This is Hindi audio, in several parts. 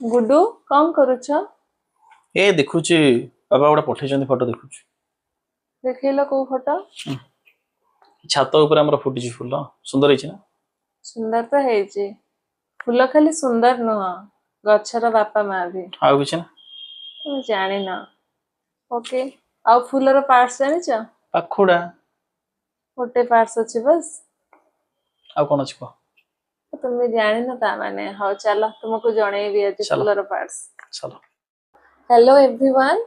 गुड्डू कौन करुଛ? ए देखुची बाबा गोटे पठेइछन्ती फोटो देखुची। देखैलो को फोटो? छात ऊपर हमर फुटिची फूल सुंदर ହେଇଛି ନା। सुंदर तो ହେଇଛି। फूल खाली सुंदर नुह, गछर बापा माँ भी। ଆଉ କିଛି ନା तुम जानी ना। ओके। आउ फूलर पार्ट्स जानिଛ? ପାଖୁଡା गोटे पार्ट्स ଅଛି बस। ଆଉ କଣ ଅଛି କହ। तुम जानी ना ता माने। हाउ चलो तुमको जणेबी आज चलो फूलर पार्ट्स। चलो हेलो एवरीवन,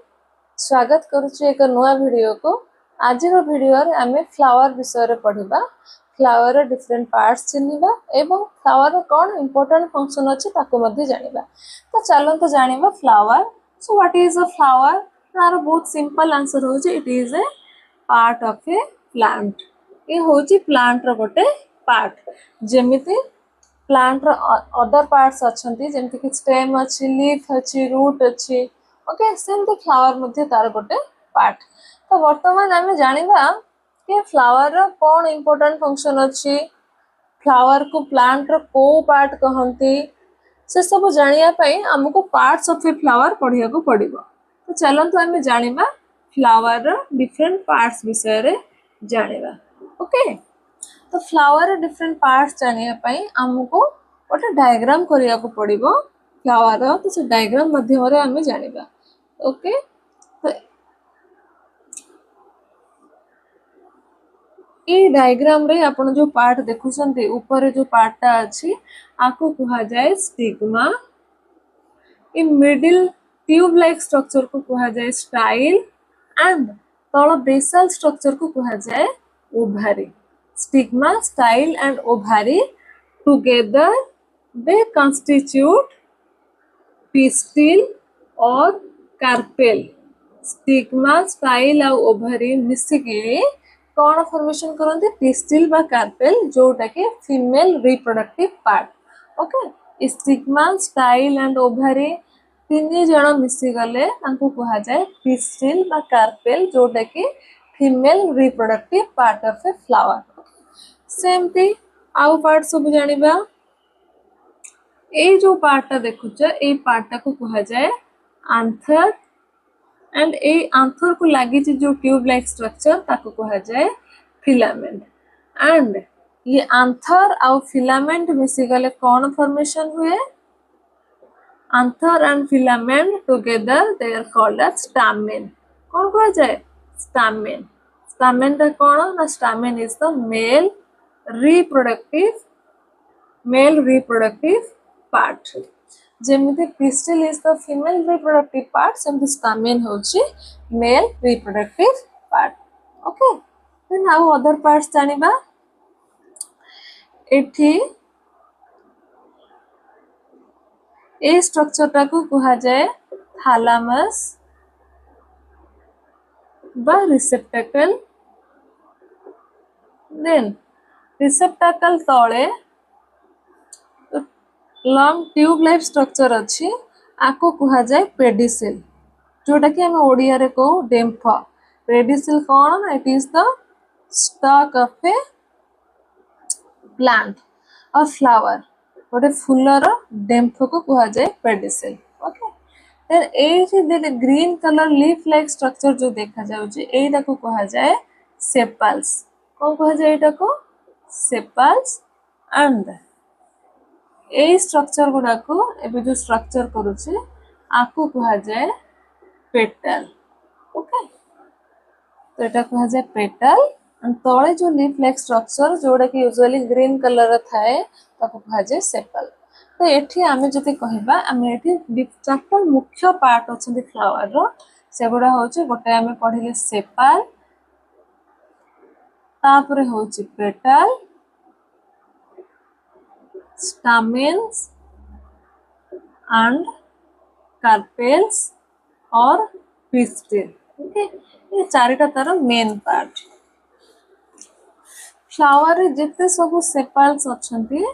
स्वागत करुछु एक नया वीडियो को। आज वीडियो रे आमे फ्लावर विषय रे पढ़िबा। फ्लावर डिफरेंट पार्ट्स चिन्हिबा एवं फ्लावर कौन इंपोर्टेंट फंक्शन अछि ताको मध्ये जानिबा। तो चलो तो जानिबा flower. So what is a flower? तार बहुत सिंपल आंसर होछि, it is a part of a plant. ये होछि प्लांट रो गोटे पार्ट। जेमिति प्लांट रो अदर पार्ट्स अछंती, जेमिति कि स्टेम अछि, लीफ अछि, रूट अछि। ओके, सेमती फ्लावर मध्ये तार गोटे पार्ट। तो वर्तमान आमे जानिबा कि फ्लावर रो कौन इंपोर्टेंट फंक्शन अछि, फ्लावर को प्लांट रो को पार्ट कहंती, से सब जानिया पई हमको पार्ट्स ऑफ ए फ्लावर पढ़िया को पड़िबो। तो चलंतु आमे जानिबा फ्लावर रो डिफरेंट पार्ट्स विषय रे जानिबा। ओके, तो फ्लावर डिफरेंट पार्ट्स जानिया पई हमको गोटे डायग्राम करिया को पड़िबो फ्लावर रो। तो से डायग्राम माध्यम रे हमें जानिबा। ओके, तो ये डायग्राम रे आपण जो पार्ट देखुछंती, ऊपर जो पार्टटा अछि आको कहा जाय stigma. In middle tube like structure को कहा जाय स्टाइल एंड तळ बेसल स्ट्रक्चर को कहा जाय ovary. Stigma, style and ovary together they constitute pistil or carpel. Stigma, style और ओभारी मिसिके कौन फॉर्मेशन करते? पिस्टिल बा कार्पेल, जोटा कि female reproductive part. Okay, stigma, style and ovary तीन जण मिसी गले तांको कहा जाए पिस्टिल बा कार्पेल, जोटा कि female reproductive part of a flower. सेमती आउ पार्ट सब जानिबा। ए जो पार्टटा देखुछ, ए पार्टटा को कहा जाए आंथर एंड ए आंथर को लगी जो ट्यूब लाइक स्ट्रक्चर ताको कहा जाए फिलामेंट। एंड ये आंथर आउ फिलामेंट मिसी गले कौन फॉर्मेशन हुए? Anther and filament together they are called as stamen. कौन कहा जाए? स्टामेन। स्टामेन ता कौन ना? Stamen is the male reproductive part. जेमिति pistil is the female reproductive part, सेमिति स्टामेन होछि male reproductive part. Okay, then आउ अदर पार्ट्स जानिबा। एठी ए स्ट्रक्चर टा को कहा जाए थैलामस बा रिसेप्टेकल। देन रिसेप्टेकल तळे लॉन्ग ट्यूब लाइफ स्ट्रक्चर अच्छी, आको कहा जाए पेडिसिल, जोटा कि हम ओडिया रे को डेम्फ। पेडिसिल कौन? It is the stalk of a plant or flower. गोटे फूलर डेम्फ को कहा जाए पेडिसिल। ओके, देन ए जे green colour leaf like structure जो देखा जाउची, एटा को कहा जाए सेपल्स। कौन कहा जाए एटा को? सेपल्स। एंड ए स्ट्रक्चर गुडा को एबे जो स्ट्रक्चर करूचे आको कहा जाए पेटल। ओके, तो एटा कहा जाए पेटल। एंड तळे जो लीफ लाइक स्ट्रक्चर जोडा कि यूजुअली ग्रीन कलर थाए ताको कहा जाए सेपल। तो एठी आमे जति कहिबा, आमे एठी चारटा मुख्य पार्ट अछंती फ्लावर रो। सेगुडा होचे गोटे आमे पढिले सेपल, तापरे होचे पेटल, stamens and carpels और pistil। ओके, ये चारिटा तार मेन पार्ट। फ्लावर रे जिते सब सेपल्स अछंती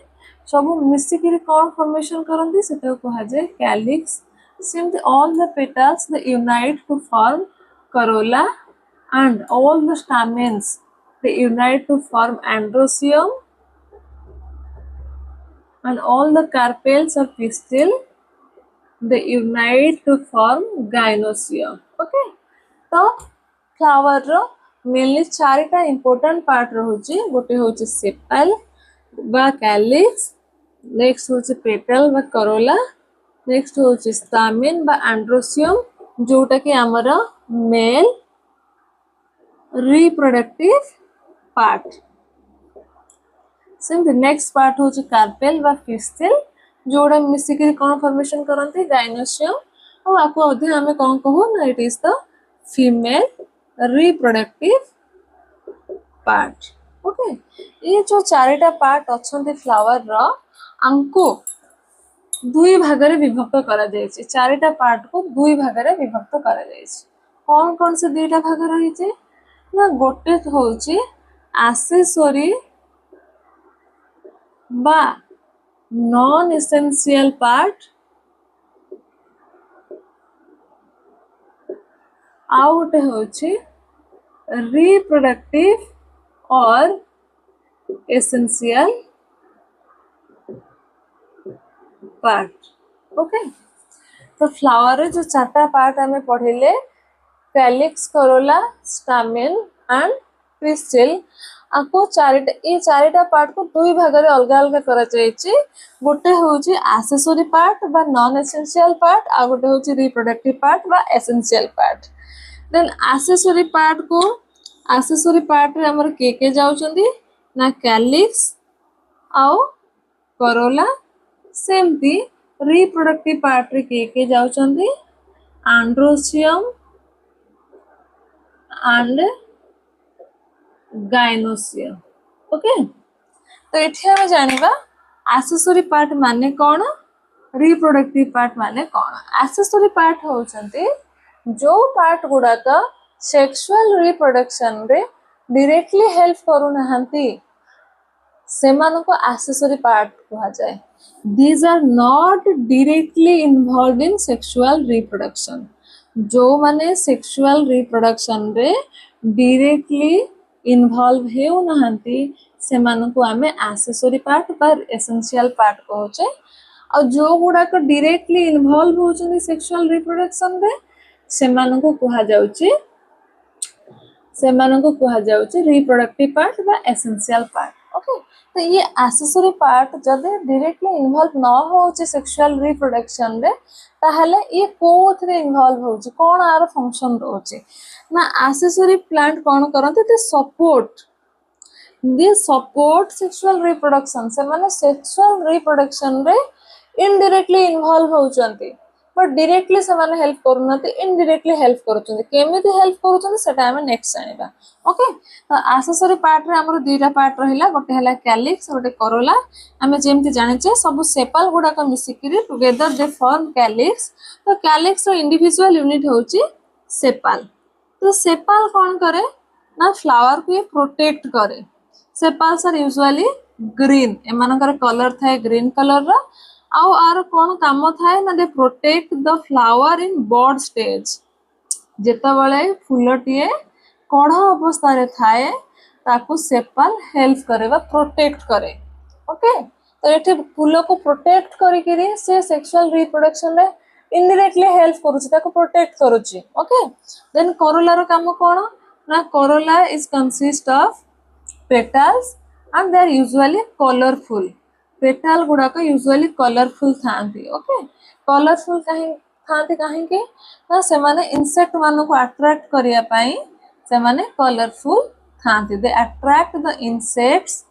सब मिसिकिरी कौन फॉर्मेशन करंती? सेटा कहा जाए calyx. Simply all the petals they unite to form corolla and all the stamens they unite to form androecium and all the carpels or pistil they unite to form gynoecium. Okay, तो फ्लावर रो मेनली चारिटा इंपोर्टेंट पार्ट रहुची गोटे होची सेपल बा कैलिक्स नेक्स्ट होची पेटल बा करोला नेक्स्ट होची स्टामेन बा एंड्रोसियम जोटा कि हमर mail reproductive part same next part होची कार्पेल बा पिस्टिल जोड़ा मिसिक कौन फॉर्मेशन करते गाइनोसियम और आपको अवधि हमें कौन कहू ना it is the female reproductive part okay ये जो चारिटा पार्ट अच्छे फ्लावर रो आंको दुई भाग में विभक्त करा जायछि चारिटा पार्ट को दुई भाग में विभक्त करा जायछि कौन कौन से दुईटा भाग रही ना गोटे होछि एक्सेसरी बा नॉन एसेंशियल पार्ट आउट होछि reproductive or essential part okay तो फ्लावर जो चारटा पार्ट हमें पढ़िले calyx corolla stamen and pistil आपको चारिटा ये चारिटा पार्ट को दुई भाग में अलग अलग करा जायछि गोटे होछि एक्सेसरी पार्ट बा नॉन एसेंशियल पार्ट आ गोटे होछि रिप्रोडक्टिव पार्ट बा essential part then accessory part रे हमर के जाउछंदी ना कैलिक्स आउ करोला सेमती रिप्रोडक्टिव पार्ट रे के जाउछंदी एंड्रोसियम एंड गाइनोसियम ओके तो एठी हम जानिबा एक्सेसरी पार्ट माने कोन रिप्रोडक्टिव पार्ट माने कोन एक्सेसरी पार्ट होचंती जो पार्ट गुडा का सेक्सुअल रिप्रोडक्शन रे डायरेक्टली हेल्प करू नहंती सेमान को एक्सेसरी पार्ट कहा जाए these are not directly involved in sexual reproduction जो माने सेक्सुअल रिप्रोडक्शन रे डायरेक्टली इन्वॉल्व हेउ नहंती सेमान को आमे एक्सेसरी पार्ट पर एसेंशियल पार्ट कहउचे और जो गुडा को डायरेक्टली इन्वॉल्व होचनी सेक्सुअल रिप्रोडक्शन रे सेमान को कहा जाउची रिप्रोडक्टिव पार्ट बा एसेंशियल पार्ट ओके तो ये एक्सेसरी पार्ट जदि डायरेक्टली इन्वॉल्व न होची सेक्सुअल रिप्रोडक्शन रे ताहले ये कोथरे इन्वॉल्व होची कोन आर फंक्शन रोची ना एक्सेसरी प्लांट कोन करंते ते सपोर्ट सेक्सुअल रिप्रोडक्शन से माने सेक्सुअल रिप्रोडक्शन रे इनडायरेक्टली इन्वॉल्व होचंती बट डायरेक्टली से माने हेल्प करनते इनडायरेक्टली हेल्प करचंती केमिति हेल्प करचंती सेटा हम नेक्स्ट जानिबा ओके तो एक्सेसरी पार्ट रे हमर दुईटा पार्ट रहिला गोटे हला कैलिक्स गोटे करोला हमें जेमति जानिचे सब सेपल गुडा का मिसिकिरी टुगेदर दे फॉर्म कैलिक्स तो कैलिक्स रो इंडिविजुअल यूनिट होची सेपल तो सेपल कोन करे ना फ्लावर को प्रोटेक्ट करे सेपल्स आर यूजुअली ग्रीन एमानकर कलर थाए ग्रीन कलर रो आउ आर कोन काम थाए ना they protect the flower in bud stage जेतबेले फूलटीए कढ़ अवस्था रे थाए ताकू सेपल हेल्प करे बा प्रोटेक्ट करे ओके तो एठी फूल को प्रोटेक्ट करी के से सेक्सुअल रिप्रोडक्शन रे इनडायरेक्टली हेल्प करूची ताकू प्रोटेक्ट करूची ओके देन करोला रो काम कोन ना corolla is consist of petals and they are usually colourful petal गुडा को यूजुअली कलरफुल थांती ओके कलरफुल काहे के ना से माने इंसेक्ट मानो को अट्रैक्ट करिया पई से माने कलरफुल थांती they attract the insects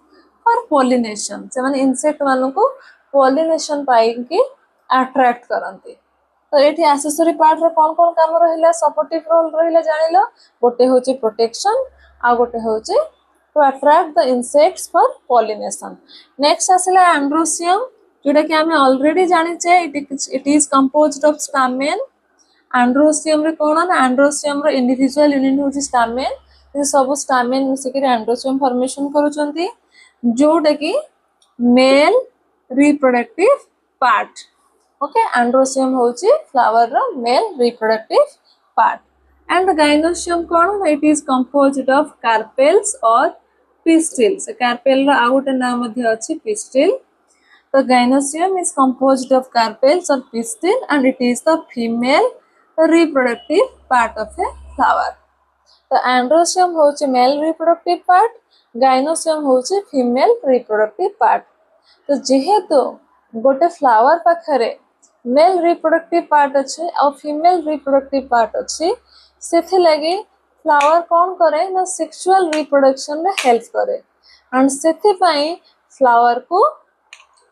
for pollination से माने इंसेक्ट मानो को पॉलिनेशन पाई के अट्रैक्ट करंती तो एठी एक्सेसरी पार्ट रे कोन कोन काम रहिला सपोर्टिव रोल रहिला जानिलो गोटे होची प्रोटेक्शन आ गोटे होची to attract the insects for pollination next asila androsium जोटा कि हमें ऑलरेडी जानी चाहिए it is composed of stamen androsium रे कोन ना androsium रो इंडिविजुअल यूनिट होची stamen ये सब stamen मिसे के androsium फॉर्मेशन करूचंती जोटा कि male reproductive part okay androsium होची फ्लावर रो male reproductive part and the gynoecium कोन it is composed of carpels or pistils carpel रो आउट नाम मध्ये अछि pistil तो The gynoecium is composed of carpels or pistil and it is the female reproductive part of a flower. The androecium होची male reproductive part, gynoecium होची female reproductive part. तो जेहेतु गोटे फ्लावर पाखरे मेल रिप्रोडक्टिव पार्ट अच्छे और फीमेल रिप्रोडक्टिव पार्ट अच्छे से लगी फ्लावर कौन करे ना सेक्सुअल रिप्रोडक्शन में हेल्प करे एंड से फ्लावर को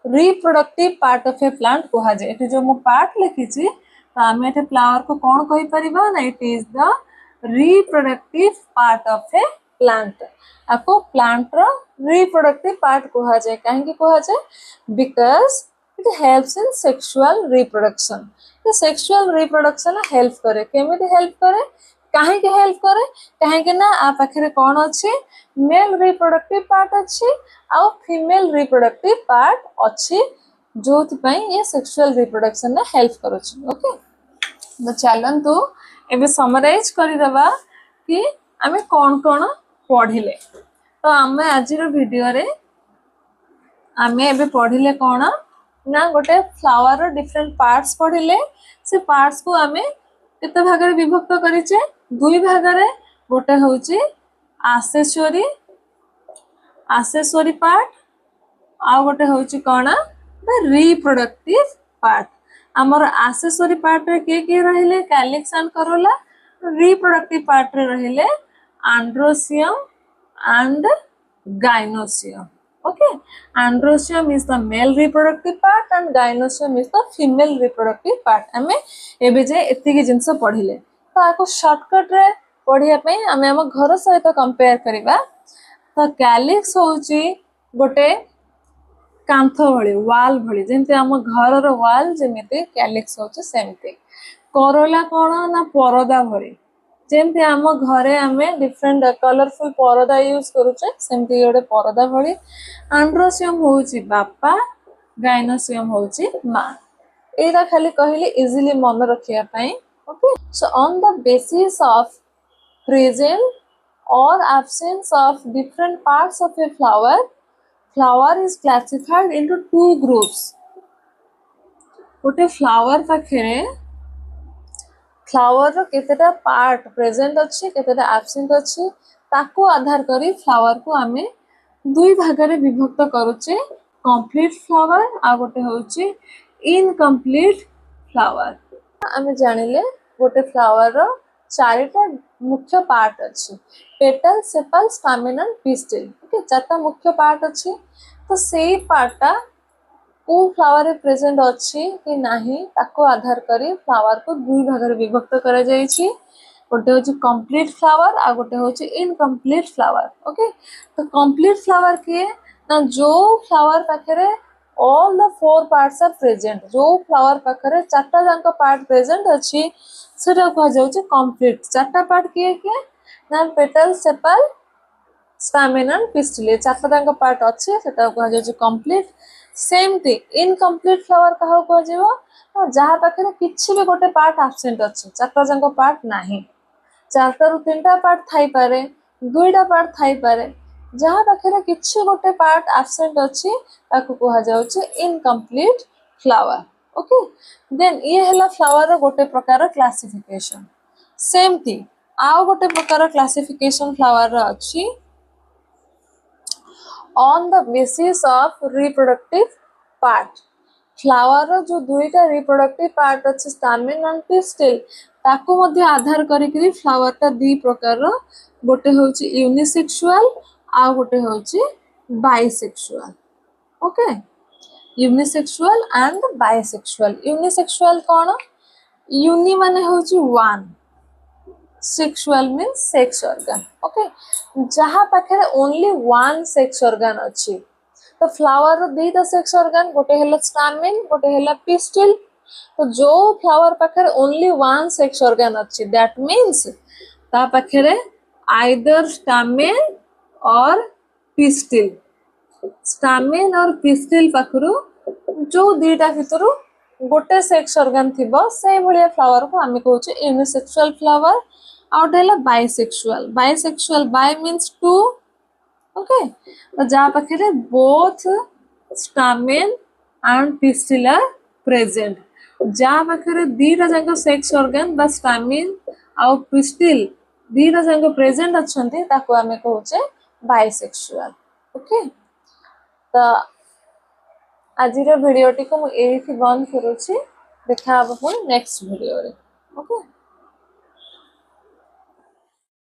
reproductive part of a plant कहा जाए ये जो मु पार्ट लिखी तो आम ये फ्लावर को कौन कहि परिबा ना it is the reproductive part of a plant आपको प्लांट रो रिप्रोडक्टिव पार्ट कहा जाए कहीं कहा जाए because it helps in sexual reproduction तो सेक्सुअल रिप्रोडक्शन हेल्प करे केमिति हेल्प करे कहीं के हेल्प करे कहीं ना आ पाखरे कौन अच्छे मेल रिप्रोडक्टिव पार्ट अच्छे आ फीमेल रिप्रोडक्टिव पार्ट अच्छे जो ये सेक्सुअल रिप्रोडक्शन में हेल्प करुछि ओके तो चलंतु एबे समराइज करदेबा कि आमे कौन कौन पढ़िले तो आम आज वीडियो रे आमे एबे पढ़िले कौन ना गोटे फ्लावर डिफरेंट पार्ट्स पढ़िले से पार्ट्स को आमे केते भाग रे विभक्त करिचे दुई भाग रे गोटे होची आसेसोरी पार्ट आ गोटे होची कोना द रिप्रोडक्टिव पार्ट हमर आसेसोरी पार्ट रे के रहिले calyx and Corolla reproductive part रे रहिले androecium and gynoecium okay androecium is the male reproductive part and gynoecium is the female reproductive part हमें एबे जे एतिकी जिंस पढ़िले तो आको शॉर्टकट रे पढ़िया पई हमें हम घर सहित कंपेयर करिबा तो कैलिक्स होची गोटे कांथ भली वाल भली जेंते हम घर रो वाल जेमिते कैलिक्स होची सेमते करोला कोन ना परदा भली जेमती आम घरे आमे डिफरेंट कलरफुल परदा यूज करूचे सेमती गोटे परदा भली एंड्रोसियम होची बापा गाइनोसियम होची मां एटा खाली कहली इजीली मन रखिया पई okay so on the basis of present or absence of different parts of a flower is classified into two groups गोटे फ्लावर पाखरे फ्लावर रो केतेटा पार्ट प्रेजेंट अच्छे केतेटा एब्सेंट अच्छे ताको आधार करी फ्लावर को आमे दुई भाग रे विभक्त करूचे कंप्लीट फ्लावर आ गोटे होची इनकम्प्लीट फ्लावर आमे जानिले गोटे फ्लावर रो चारिटा मुख्य पार्ट अच्छे petal sepal stamen and pistil okay चारटा मुख्य पार्ट अच्छे तो सेई पार्टटा को फ्लावर प्रेजेंट अच्छी कि नहीं ताको आधार करी फ्लावर को दुई भाग रे विभक्त करा जाई छी गोटे होची कंप्लीट फ्लावर आ गोटे होची इनकम्प्लीट फ्लावर ओके तो कंप्लीट फ्लावर के ना जो फ्लावर पाखरे all the four parts are present जो फ्लावर पाखरे चारटा जांक पार्ट प्रेजेंट अच्छी सेटा कह जाउची कंप्लीट चारटा पार्ट के ना petal sepal stamen and pistil चारटा जांक पार्ट अच्छे सेटा कह जाउची complete same thing incomplete flower कहा कह जेबो जहा पाखरे किछि भी गोटे पार्ट एब्सेंट अछि चारटा जंक पार्ट नाही चारटा रु तीनटा पार्ट थाई पारे दुईटा पार्ट थाई पारे जहा पाखरे किछि गोटे पार्ट एब्सेंट अछि ताको कहा जाउछि इनकम्प्लीट फ्लावर ओके देन ये हला फ्लावर रो गोटे प्रकार क्लासिफिकेशन सेम थिंग आउ गोटे प्रकार क्लासिफिकेशन फ्लावर रो अछि on the basis of reproductive part flower रो जो दुईटा reproductive part अछि stamen and pistil ताको मध्ये आधार करी करी फ्लावर ता दी प्रकार रो गोटे होची यूनिसेक्सुअल आ गोटे होची bisexual okay unisexual and bisexual unisexual कोन यूनि माने होची one sexual means sex organ okay जहा पाखरे ओनली वन सेक्स ऑर्गन अछि तो फ्लावर रो दुईटा सेक्स ऑर्गन गोटे हेला स्टामेन गोटे हेला पिस्टिल तो जो फ्लावर पाखरे ओनली वन सेक्स ऑर्गन अछि दैट मीन्स ता पाखरे आइदर स्टामेन और पिस्टिल स्टामेन और पिस्टिल पाखरु जो दुईटा भितरु गोटे सेक्स ऑर्गन थिबो से भलिया फ्लावर को आमे कहउचे यूनिसेक्सुअल फ्लावर आउट है bisexual bi means two okay तो जहाँ पाखे both stamen and pistil are present जहाँ पाखे दीटा जाक सेक्स ऑर्गन बा स्टामिन आउ पिस्टिल दीटा जाक प्रेजेंट अच्छे ताको आमे कहूचे बाइसेक्सुअल। ओके तो आज वीडियो टी को मुझे बंद करुच्ची देखा पुणी नेक्स्ट वीडियो रे। ओके।